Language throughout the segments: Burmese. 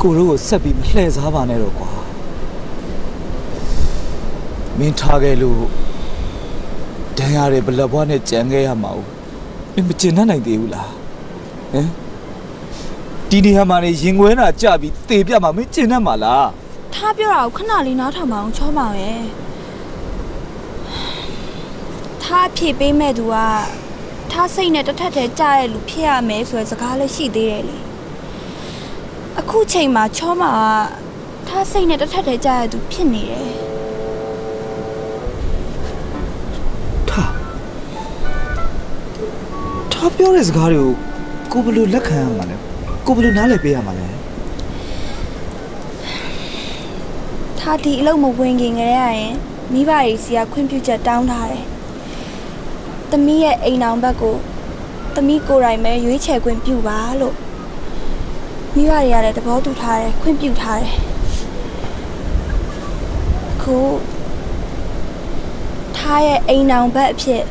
ကိုတို့ကိုဆက်ပြီးမလှည့်စားပါနဲ့တော့ကွာမင်းထားခဲ့လို့ဒဏ်ရာတွေဘလက်ဘွားနဲ့ကြံခဲ့ရမှာမင်းမကျင်တတ်နိုင်သေးဘူးလားဟမ်ဒီနေရာမှာနေရင်ခွဲတာကြပြီးသေပြမှာမင်းကျင်တတ်မှာလားထားပြောတာကိုခဏလေးနားထောင်ပါအောင်ချောမောင်ရဲ့ထားဖြေပေးမဲ့သူကထားစိတ်နဲ့တစ်ထက်တည်းကြားရလူဖြစ်ရမယ်ဆိုတဲ့စကားလည်းရှိသေးတယ်လေအခုချိန်မှာချောမောင်ကထားစိတ်နဲ့တစ်ထက်တည်းကြားရသူဖြစ်နေတယ်ထားပြောတဲ့စကားတွေကိုဘယ်လိုလက်ခံရမှာလဲကိုဘယ်လိုနားလည်ပေးရမှာလဲထားဒီအလုပ်မဝင်ခင်ကလေးရရင်မိဘတွေစီကခွင့်ပြုချက်တောင်းထားတယ်သမီးရဲ့အိမ်အောင်ဘက်ကိုသမီးကိုယ်တိုင်ပဲရွေးချယ်ခွင့်ပြုပါလို့မိဘတွေကလည်းသဘောတူထားတယ်ခွင့်ပြုထားတယ်အခုထားရဲ့အိမ်အောင်ဘက်အဖြစ်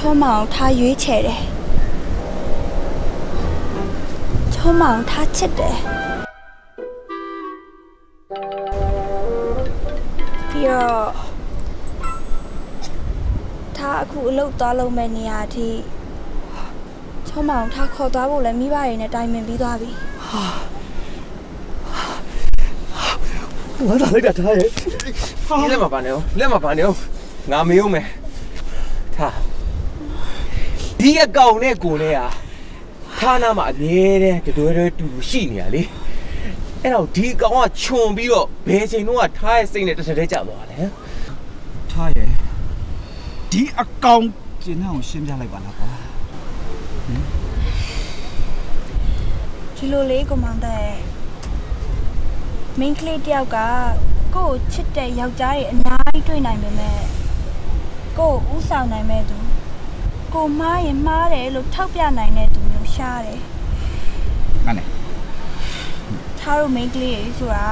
ချောမောင်ထားရွေးချယ်တယ်ချောမောင်ထားချစ်တယ်ပြီးတော့ထားအခုအလုပ်သွားလုပ်မဲ့နေရာအထိချောမောင်ထားခေါ်သွားဖို့လည်းမိဘတွေနဲ့တိုင်ပင်ပြီးသွားပြီဝါသာလိုက်တာထားရဲ့လက်မပါနဲ့လက်မပါနဲ့ငါမေးဦးမယ်ထားဒီအကောင်နဲ့ကိုနဲ့ဟာထားနာမှာအမြဲတမ်းတွဲတူရှိနေရလေအဲ့တော့ဒီအကောင်ကခြုံပြီးတော့ဘယ်ချိန်တော့ထားရဲ့စိတ်နဲ့တစ်ထက်တည်းကျသွားတယ်ထားရဲ့ဒီအကောင်ကျင်းအောင်ရှင်းပြလိုက်ပါလားကွာဒီလိုလေးကိုမောင်တဲ့မင်းကလေးတယောက်ကကို့ချစ်တဲ့ယောက်ျားတွေအများကြီးတွေ့နိုင်ပေမဲ့ကို့ဥဆောင်နိုင်မဲ့သူကိုမားရင်မားတယ်လို့ထောက်ပြနိုင်တဲ့သူမျိုးရှားတယ်။မှန်တယ်။ထားလို့မိန်းကလေးတွေဆိုတာ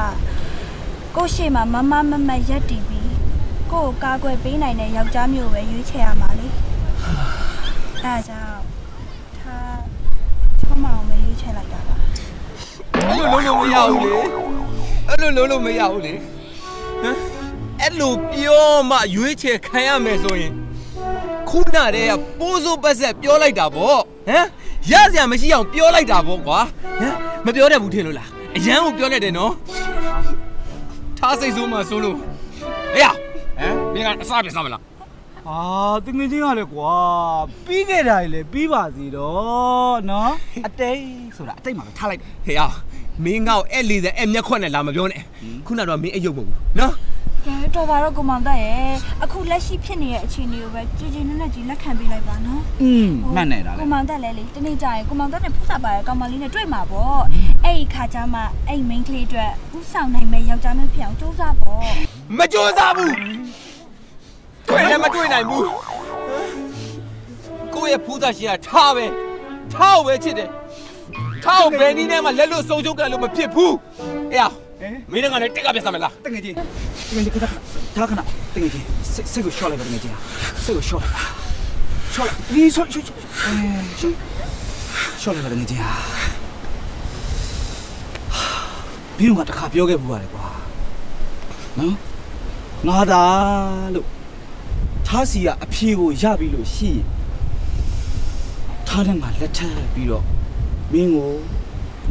ကို့ရှေ့မှာမမမမရက်တီပြီးကို့ကာကွယ်ပေးနိုင်တဲ့ယောက်ျားမျိုးပဲရွေးချယ်ရမှာလေ။အဲဒါကြောင့်ထားချောမောင်ပဲရွေးချယ်လိုက်တာပါ။အဲ့လိုလုံးမရဘူးလေ။အဲ့လိုလုံးမရဘူးလေ။ဟမ်အဲ့လိုပြောမှရွေးချယ်ခံရမယ်ဆိုရင်ခုနတည်းကပိုးစိုးပတ်ဆက်ပြောလိုက်တာပေါ့ဟမ်ရစရာမရှိအောင်ပြောလိုက်တာပေါ့ကွာဟမ်မပြောတတ်ဘူးထင်လို့လားအရန်ကိုပြောလိုက်တယ်နော်ထားစိတ်ဆိုးမှဆိုးလို့အေးဟမ်မင်းကအစားပြစားမလားတငယ်ချင်းကလည်းကွာပြီးခဲ့တာလေပြီးပါစီတော့နော်အတိတ်ဆိုတာအတိတ်မှာပဲထားလိုက်ဟေးအောင်မင်းငေါ့အဲ့40အဲ့မျက်ခွက်နဲ့လာမပြောနဲ့ခုနတော့မင်းအယုတ်မဟုတ်ဘူးနော်ကဲတော်ပါတော့ကိုမောင်တက်ရဲ့အခုလက်ရှိဖြစ်နေတဲ့အခြေအနေကိုပဲကြည်ကြည်နက်နက်ကြီးလက်ခံပေးလိုက်ပါနော်မှန်နေတာလေကိုမောင်တက်လဲလေတနေ့ကျရင်ကိုမောင်တက်နဲ့ဖူးစာပါရဲ့ကောင်မလေးနဲ့တွေ့မှာပေါ့အဲ့ဒီခါကျမှအဲ့ main ကလေးအတွက်ဥဆောင်နိုင်မဲ့ယောက်ျားမျိုးဖြစ်အောင်စူးစမ်းပေါ့မစူးစမ်းဘူးတွေ့လည်းမတွေ့နိုင်ဘူးကိုယ့်ရဲ့ဖူးစာရှင်ကထားပဲချစ်တယ်ထားဘယ်နည်းနဲ့မှလက်လို့စုံချုပ်ကန်လို့မဖြစ်ဘူးအေးမင်းကလည်းတက်ကပြတ်စမယ်လားတကယ်ကြီးထားခဏတကယ်ကြီးစိတ်ကိုရှော့လိုက်ပါတကယ်ကြီးစိတ်ကိုရှော့လိုက်ဒီရှော့လိုက်ပါတကယ်ကြီးဘီတို့ကတခါပြောခဲ့ဘူးရတယ်ကွာနော်ငါသာလို့ထားစီကအဖြေကိုရပြီလို့ရှိရင်ထားတဲ့ငါလက်ထပ်ပြီးတော့မင်းကို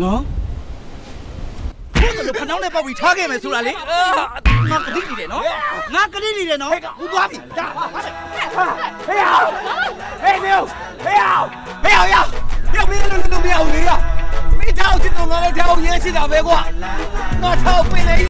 နော်လို့ခဏနဲ့ပေါက်ပြီးထားခဲ့မယ်ဆိုတာလေငါကတိနေတယ်နော်ဘူးသွားပြီဒါဟေးအောင်မင်းလို့မရဘူးလေမင်းထောက်ချစ်တော့ငါလည်းထောက်ရဲရှိတာပဲကွာငါထောက်ပင်လေ